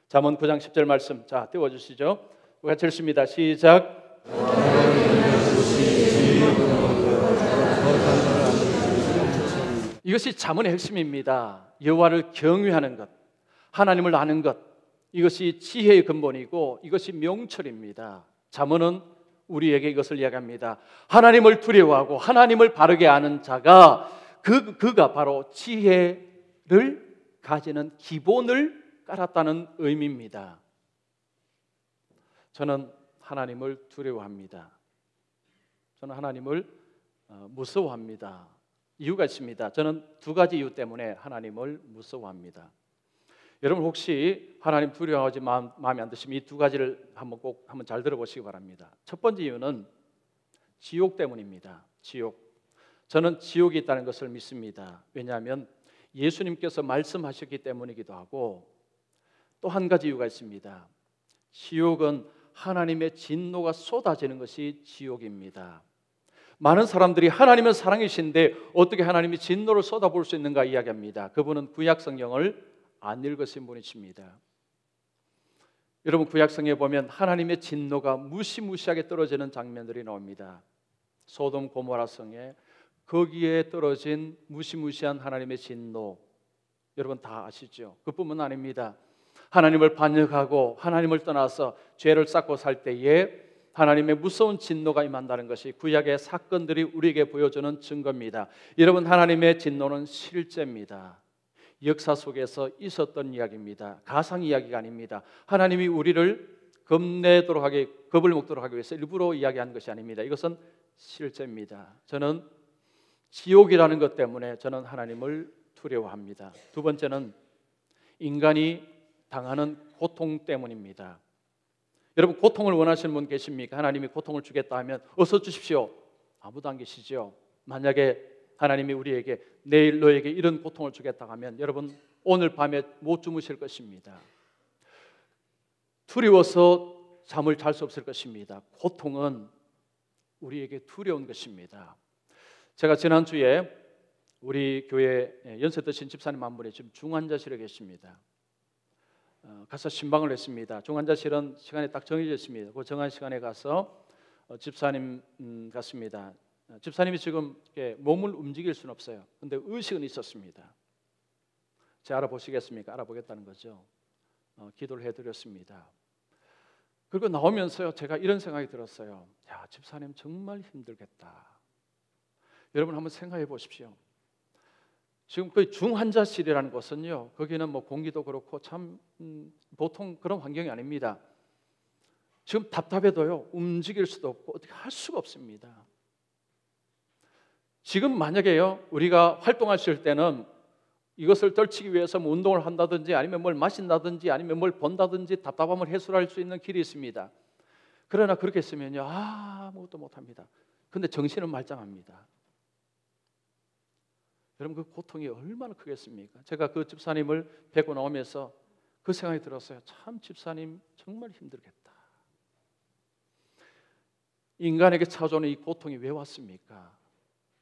잠언 9장 10절 말씀, 자 띄워주시죠. 같이 읽습니다. 시작. 이것이 잠언의 핵심입니다. 여호와를 경외하는 것, 하나님을 아는 것, 이것이 지혜의 근본이고 이것이 명철입니다. 잠언은 우리에게 이것을 이야기합니다. 하나님을 두려워하고 하나님을 바르게 아는 자가 그가 바로 지혜를 가지는 기본을 깔았다는 의미입니다. 저는 하나님을 두려워합니다. 저는 하나님을 무서워합니다. 이유가 있습니다. 저는 2가지 이유 때문에 하나님을 무서워합니다. 여러분 혹시 하나님 두려워하지 마음에 안 드시면 이 2가지를 한번 잘 들어보시기 바랍니다. 첫 번째 이유는 지옥 때문입니다. 지옥. 저는 지옥이 있다는 것을 믿습니다. 왜냐하면 예수님께서 말씀하셨기 때문이기도 하고 또 한 가지 이유가 있습니다. 지옥은 하나님의 진노가 쏟아지는 것이 지옥입니다. 많은 사람들이 하나님은 사랑이신데 어떻게 하나님이 진노를 쏟아부을 수 있는가 이야기합니다. 그분은 구약 성경을 안 읽으신 분이십니다. 여러분 구약 성경에 보면 하나님의 진노가 무시무시하게 떨어지는 장면들이 나옵니다. 소돔 고모라 성에 거기에 떨어진 무시무시한 하나님의 진노, 여러분 다 아시죠? 그뿐만 아닙니다. 하나님을 반역하고 하나님을 떠나서 죄를 쌓고 살 때에 하나님의 무서운 진노가 임한다는 것이 구약의 사건들이 우리에게 보여주는 증거입니다. 여러분 하나님의 진노는 실제입니다. 역사 속에서 있었던 이야기입니다. 가상 이야기가 아닙니다. 하나님이 우리를 겁내도록 하게, 겁을 먹도록 하기 위해서 일부러 이야기한 것이 아닙니다. 이것은 실제입니다. 저는 지옥이라는 것 때문에 저는 하나님을 두려워합니다. 2번째는 인간이 당하는 고통 때문입니다. 여러분 고통을 원하시는 분 계십니까? 하나님이 고통을 주겠다 하면 어서 주십시오. 아무도 안 계시죠? 만약에 하나님이 우리에게 내일 너에게 이런 고통을 주겠다 하면 여러분 오늘 밤에 못 주무실 것입니다. 두려워서 잠을 잘 수 없을 것입니다. 고통은 우리에게 두려운 것입니다. 제가 지난주에 우리 교회 연세 드신 집사님 한 분이 지금 중환자실에 계십니다. 가서 신방을 했습니다. 중환자실은 시간이 딱 정해져 있습니다. 그 정한 시간에 가서 집사님 갔습니다. 집사님이 지금 몸을 움직일 수는 없어요. 그런데 의식은 있었습니다. 제가 알아보시겠습니까? 알아보겠다는 거죠. 기도를 해드렸습니다. 그리고 나오면서요, 제가 이런 생각이 들었어요. 야, 집사님 정말 힘들겠다. 여러분 한번 생각해 보십시오. 지금 그 중환자실이라는 것은요, 거기는 뭐 공기도 그렇고 참 보통 그런 환경이 아닙니다. 지금 답답해도요, 움직일 수도 없고 어떻게 할 수가 없습니다. 지금 만약에요, 우리가 활동하실 때는 이것을 떨치기 위해서 뭐 운동을 한다든지 아니면 뭘 마신다든지 아니면 뭘 본다든지 답답함을 해소할 수 있는 길이 있습니다. 그러나 그렇게 했으면요, 아무것도 못합니다. 근데 정신은 말짱합니다. 여러분 그 고통이 얼마나 크겠습니까? 제가 그 집사님을 뵙고 나오면서 그 생각이 들었어요. 참 집사님 정말 힘들겠다. 인간에게 찾아오는 이 고통이 왜 왔습니까?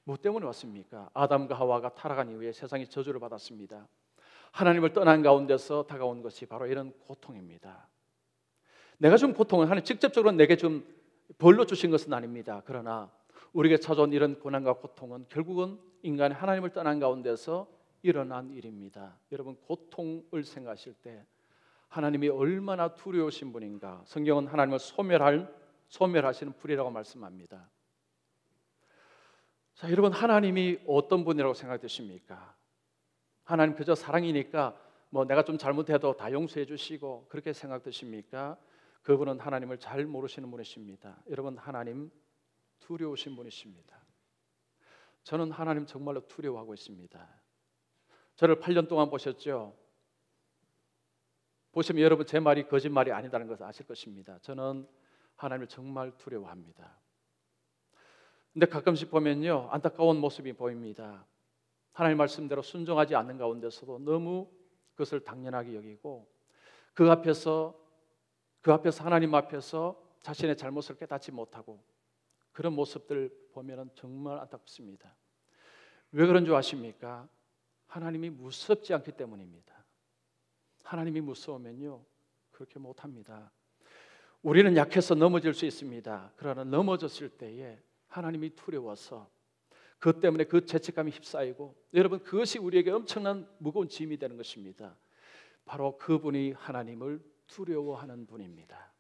뭐 때문에 왔습니까? 아담과 하와가 타락한 이후에 세상이 저주를 받았습니다. 하나님을 떠난 가운데서 다가온 것이 바로 이런 고통입니다. 내가 준 고통은 하나님 직접적으로 내게 좀 벌로 주신 것은 아닙니다. 그러나 우리에게 찾아온 이런 고난과 고통은 결국은 인간이 하나님을 떠난 가운데서 일어난 일입니다. 여러분 고통을 생각하실 때 하나님이 얼마나 두려우신 분인가. 성경은 하나님을 소멸하시는 불이라고 말씀합니다. 자, 여러분 하나님이 어떤 분이라고 생각되십니까? 하나님 그저 사랑이니까 뭐 내가 좀 잘못해도 다 용서해 주시고 그렇게 생각되십니까? 그분은 하나님을 잘 모르시는 분이십니다. 여러분, 하나님 두려우신 분이십니다. 저는 하나님 정말로 두려워하고 있습니다. 저를 8년 동안 보셨죠? 보시면 여러분 제 말이 거짓말이 아니다는 것을 아실 것입니다. 저는 하나님을 정말 두려워합니다. 근데 가끔씩 보면요, 안타까운 모습이 보입니다. 하나님 말씀대로 순종하지 않는 가운데서도 너무 그것을 당연하게 여기고 그 앞에서 하나님 앞에서 자신의 잘못을 깨닫지 못하고 그런 모습들 보면 정말 안타깝습니다. 왜 그런 줄 아십니까? 하나님이 무섭지 않기 때문입니다. 하나님이 무서우면요 그렇게 못합니다. 우리는 약해서 넘어질 수 있습니다. 그러나 넘어졌을 때에 하나님이 두려워서 그 때문에 그 죄책감이 휩싸이고, 여러분 그것이 우리에게 엄청난 무거운 짐이 되는 것입니다. 바로 그분이 하나님을 두려워하는 분입니다.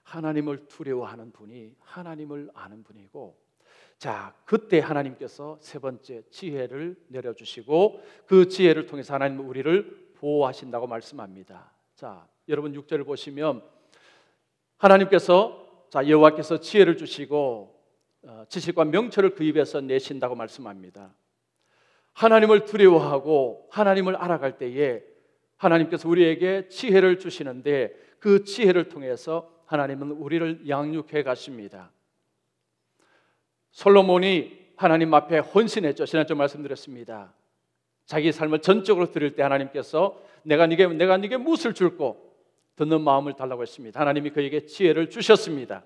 하나님을 두려워하는 분이 하나님을 아는 분이고, 자, 그때 하나님께서 세 번째 지혜를 내려주시고 그 지혜를 통해서 하나님은 우리를 보호하신다고 말씀합니다. 자, 여러분 6절을 보시면 하나님께서 여호와께서 지혜를 주시고 지식과 명철을 그 입에서 내신다고 말씀합니다. 하나님을 두려워하고 하나님을 알아갈 때에 하나님께서 우리에게 지혜를 주시는데 그 지혜를 통해서 하나님은 우리를 양육해 가십니다. 솔로몬이 하나님 앞에 헌신했죠. 지난주 말씀드렸습니다. 자기 삶을 전적으로 드릴 때 하나님께서 내가 네게 무엇을 줄고 듣는 마음을 달라고 했습니다. 하나님이 그에게 지혜를 주셨습니다.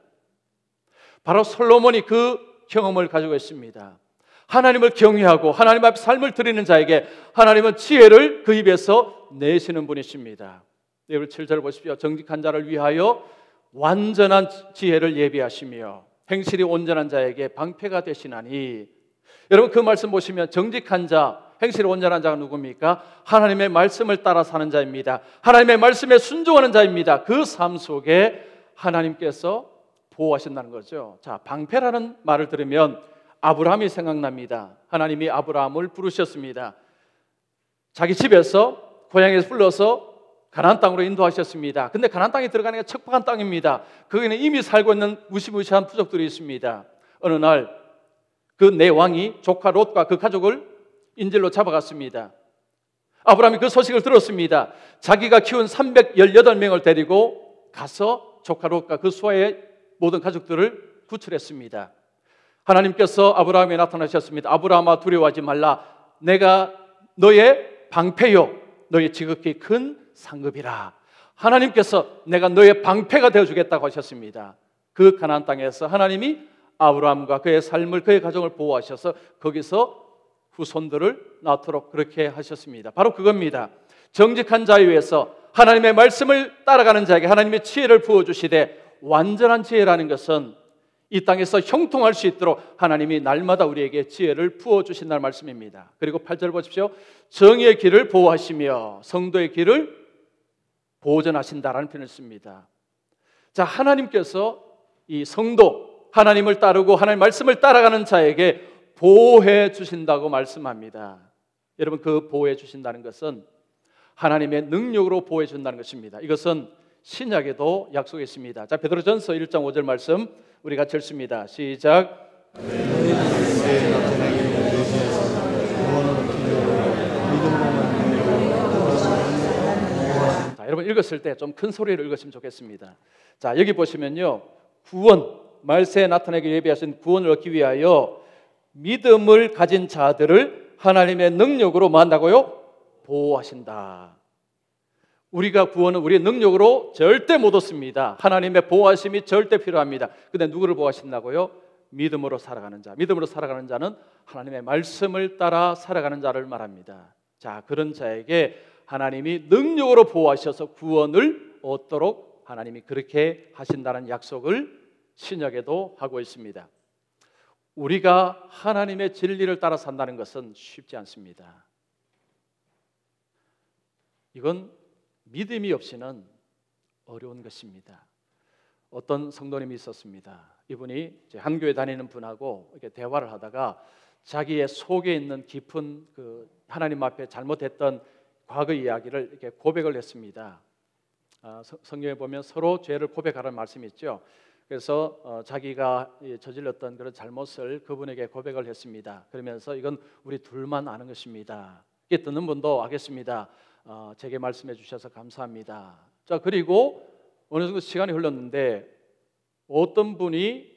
바로 솔로몬이 그 경험을 가지고 있습니다. 하나님을 경외하고 하나님 앞에 삶을 드리는 자에게 하나님은 지혜를 그 입에서 내시는 분이십니다. 여러분 7절 보십시오. 정직한 자를 위하여 완전한 지혜를 예비하시며 행실이 온전한 자에게 방패가 되시나니. 여러분 그 말씀 보시면 정직한 자, 행실이 온전한 자가 누굽니까? 하나님의 말씀을 따라 사는 자입니다. 하나님의 말씀에 순종하는 자입니다. 그 삶 속에 하나님께서 보호하신다는 거죠. 자, 방패라는 말을 들으면 아브라함이 생각납니다. 하나님이 아브라함을 부르셨습니다. 자기 집에서 고향에서 불러서 가나안 땅으로 인도하셨습니다. 근데 가나안 땅에 들어가는 게 척박한 땅입니다. 거기는 이미 살고 있는 무시무시한 부족들이 있습니다. 어느 날 그 네 왕이 조카 롯과 그 가족을 인질로 잡아갔습니다. 아브라함이 그 소식을 들었습니다. 자기가 키운 318명을 데리고 가서 조카 롯과 그 수하의 모든 가족들을 구출했습니다. 하나님께서 아브라함에 나타나셨습니다. 아브라함아 두려워하지 말라. 내가 너의 방패요 너의 지극히 큰 상급이라. 하나님께서 내가 너의 방패가 되어주겠다고 하셨습니다. 그 가나안 땅에서 하나님이 아브라함과 그의 삶을 그의 가정을 보호하셔서 거기서 후손들을 낳도록 그렇게 하셨습니다. 바로 그겁니다. 정직한 자에 의해서 하나님의 말씀을 따라가는 자에게 하나님의 지혜를 부어주시되, 완전한 지혜라는 것은 이 땅에서 형통할 수 있도록 하나님이 날마다 우리에게 지혜를 부어주신다는 말씀입니다. 그리고 8절 보십시오. 정의의 길을 보호하시며 성도의 길을 보존하신다라는 표현을 씁니다. 자, 하나님께서 이 성도, 하나님을 따르고 하나님의 말씀을 따라가는 자에게 보호해 주신다고 말씀합니다. 여러분 그 보호해 주신다는 것은 하나님의 능력으로 보호해 준다는 것입니다. 이것은 신약에도 약속이 있습니다. 자, 베드로전서 1장 5절 말씀 우리 같이 읽습니다. 시작. 자, 여러분 읽었을 때 좀 큰 소리로 읽으시면 좋겠습니다. 자, 여기 보시면요, 구원, 말세에 나타나게 예비하신 구원을 얻기 위하여 믿음을 가진 자들을 하나님의 능력으로 뭐 한다고요? 보호하신다. 우리가 구원은 우리의 능력으로 절대 못 얻습니다. 하나님의 보호하심이 절대 필요합니다. 근데 누구를 보호하신다고요? 믿음으로 살아가는 자. 믿음으로 살아가는 자는 하나님의 말씀을 따라 살아가는 자를 말합니다. 자, 그런 자에게 하나님이 능력으로 보호하셔서 구원을 얻도록 하나님이 그렇게 하신다는 약속을 신약에도 하고 있습니다. 우리가 하나님의 진리를 따라 산다는 것은 쉽지 않습니다. 이건 믿음이 없이는 어려운 것입니다. 어떤 성도님이 있었습니다. 이분이 한 교회 다니는 분하고 이렇게 대화를 하다가 자기의 속에 있는 깊은 그 하나님 앞에 잘못했던 과거 이야기를 이렇게 고백을 했습니다. 성경에 보면 서로 죄를 고백하라는 말씀이 있죠. 그래서 자기가 저질렀던 그런 잘못을 그분에게 고백을 했습니다. 그러면서 이건 우리 둘만 아는 것입니다. 이게 듣는 분도 알겠습니다. 제게 말씀해 주셔서 감사합니다. 자, 그리고 어느 정도 시간이 흘렀는데 어떤 분이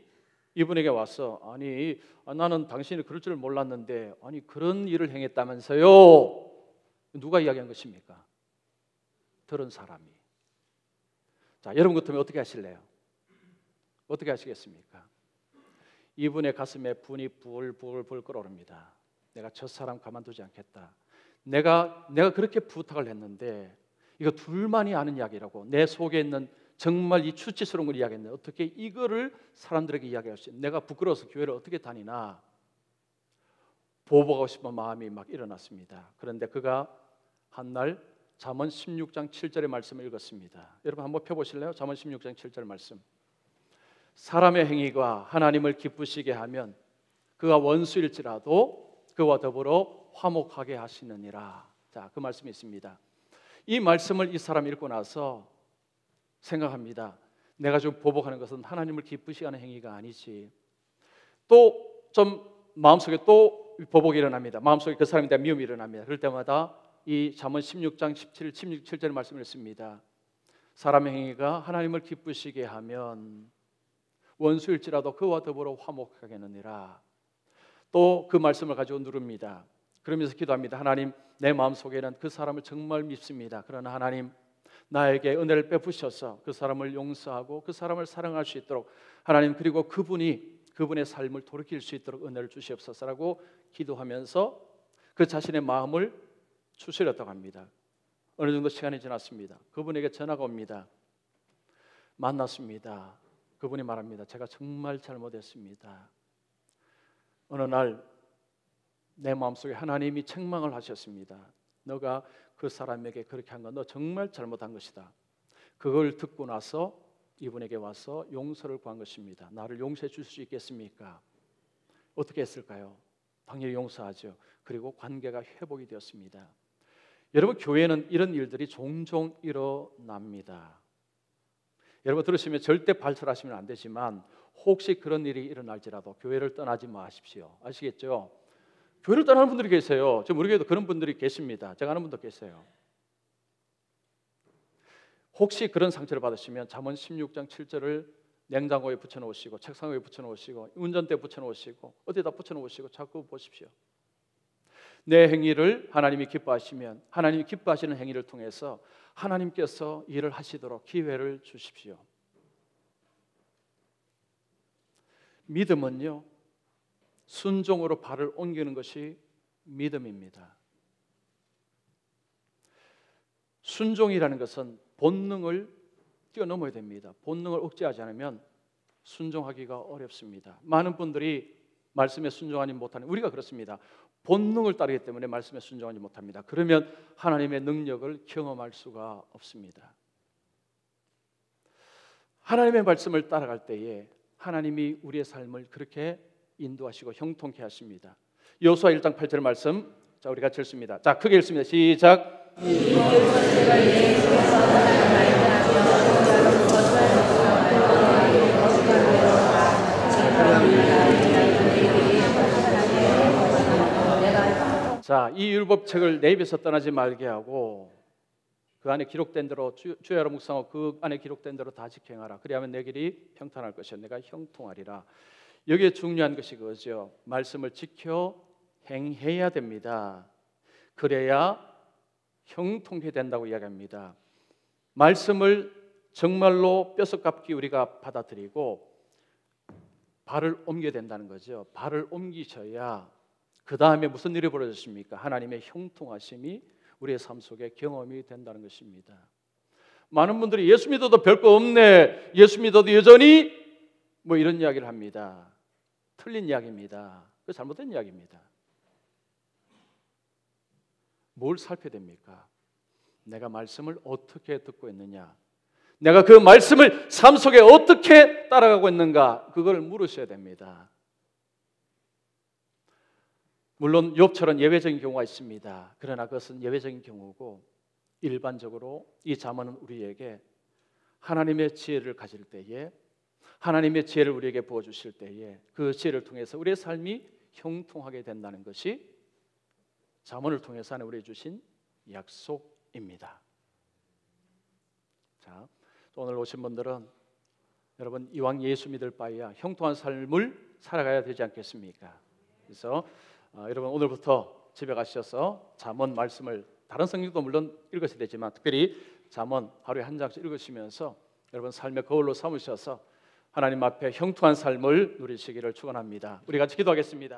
이분에게 와서 아니 나는 당신이 그럴 줄 몰랐는데 아니 그런 일을 행했다면서요. 누가 이야기한 것입니까? 들은 사람이. 자, 여러분 같으면 어떻게 하실래요? 어떻게 하시겠습니까? 이분의 가슴에 분이 불불불 끓어오릅니다. 내가 저 사람 가만두지 않겠다. 내가 그렇게 부탁을 했는데 이거 둘만이 아는 이야기라고 내 속에 있는 정말 이 수치스러운 걸 이야기했는데 어떻게 이거를 사람들에게 이야기할 수 있는 내가 부끄러워서 교회를 어떻게 다니나 보복하고 싶은 마음이 막 일어났습니다. 그런데 그가 한날 잠언 16장 7절의 말씀을 읽었습니다. 여러분 한번 펴보실래요? 잠언 16장 7절 말씀. 사람의 행위가 하나님을 기쁘시게 하면 그가 원수일지라도 그와 더불어 화목하게 하시느니라. 자, 그 말씀이 있습니다. 이 말씀을 이 사람이 읽고 나서 생각합니다. 내가 좀 보복하는 것은 하나님을 기쁘시게 하는 행위가 아니지. 또 좀 마음속에 또 보복이 일어납니다. 마음속에 그 사람에 대한 미움이 일어납니다. 그럴 때마다 이 잠언 16장 17절의 말씀을 읽습니다. 사람의 행위가 하나님을 기쁘시게 하면 원수일지라도 그와 더불어 화목하게 하느니라. 또 그 말씀을 가지고 누릅니다. 그러면서 기도합니다. 하나님, 내 마음속에는 그 사람을 정말 믿습니다. 그러나 하나님, 나에게 은혜를 베푸셔서 그 사람을 용서하고 그 사람을 사랑할 수 있도록 하나님, 그리고 그분의 삶을 돌이킬 수 있도록 은혜를 주시옵소서라고 기도하면서 그 자신의 마음을 추스렸다고 합니다. 어느 정도 시간이 지났습니다. 그분에게 전화가 옵니다. 만났습니다. 그분이 말합니다. 제가 정말 잘못했습니다. 어느 날 내 마음속에 하나님이 책망을 하셨습니다. 너가 그 사람에게 그렇게 한 건 너 정말 잘못한 것이다. 그걸 듣고 나서 이분에게 와서 용서를 구한 것입니다. 나를 용서해 줄 수 있겠습니까? 어떻게 했을까요? 당연히 용서하죠. 그리고 관계가 회복이 되었습니다. 여러분, 교회는 이런 일들이 종종 일어납니다. 여러분 들으시면 절대 발설하시면 안 되지만 혹시 그런 일이 일어날지라도 교회를 떠나지 마십시오. 아시겠죠? 교회를 떠나는 분들이 계세요. 저 우리 교회도 그런 분들이 계십니다. 제가 아는 분도 계세요. 혹시 그런 상처를 받으시면 잠언 16장 7절을 냉장고에 붙여놓으시고 책상 위에 붙여놓으시고 운전대에 붙여놓으시고 어디다 붙여놓으시고 자꾸 보십시오. 내 행위를 하나님이 기뻐하시면 하나님이 기뻐하시는 행위를 통해서 하나님께서 일을 하시도록 기회를 주십시오. 믿음은요, 순종으로 발을 옮기는 것이 믿음입니다. 순종이라는 것은 본능을 뛰어넘어야 됩니다. 본능을 억제하지 않으면 순종하기가 어렵습니다. 많은 분들이 말씀에 순종하지 못하는, 우리가 그렇습니다. 본능을 따르기 때문에 말씀에 순종하지 못합니다. 그러면 하나님의 능력을 경험할 수가 없습니다. 하나님의 말씀을 따라갈 때에 하나님이 우리의 삶을 그렇게 인도하시고 형통케 하십니다. 여호수아 1장 8절 말씀, 자 우리 같이 읽습니다. 자 크게 읽습니다. 시작. 자, 이 율법책을 내 입에서 떠나지 말게 하고 그 안에 기록된 대로 주야로 묵상하고 그 안에 기록된 대로 다 지켜 행하라. 그리하면 내 길이 평탄할 것이요 내가 형통하리라. 여기에 중요한 것이 그거죠. 말씀을 지켜 행해야 됩니다. 그래야 형통해 된다고 이야기합니다. 말씀을 정말로 뼛속까지 우리가 받아들이고 발을 옮겨야 된다는 거죠. 발을 옮기셔야 그 다음에 무슨 일이 벌어졌습니까? 하나님의 형통하심이 우리의 삶 속에 경험이 된다는 것입니다. 많은 분들이 예수 믿어도 별거 없네, 예수 믿어도 여전히 뭐 이런 이야기를 합니다. 틀린 이야기입니다. 그 잘못된 이야기입니다. 뭘 살펴야 됩니까? 내가 말씀을 어떻게 듣고 있느냐, 내가 그 말씀을 삶 속에 어떻게 따라가고 있는가, 그걸 물으셔야 됩니다. 물론 욥처럼 예외적인 경우가 있습니다. 그러나 그것은 예외적인 경우고 일반적으로 이 잠언은 우리에게 하나님의 지혜를 가질 때에, 하나님의 지혜를 우리에게 부어주실 때에 그 지혜를 통해서 우리의 삶이 형통하게 된다는 것이 잠언을 통해서 하나님 우리에게 주신 약속입니다. 자, 오늘 오신 분들은 여러분 이왕 예수 믿을 바에야 형통한 삶을 살아가야 되지 않겠습니까? 그래서 여러분 오늘부터 집에 가셔서 잠언 말씀을 다른 성경도 물론 읽으셔야 되지만 특별히 잠언 하루에 한 장씩 읽으시면서 여러분 삶의 거울로 삼으셔서 하나님 앞에 형통한 삶을 누리시기를 축원합니다. 우리 같이 기도하겠습니다.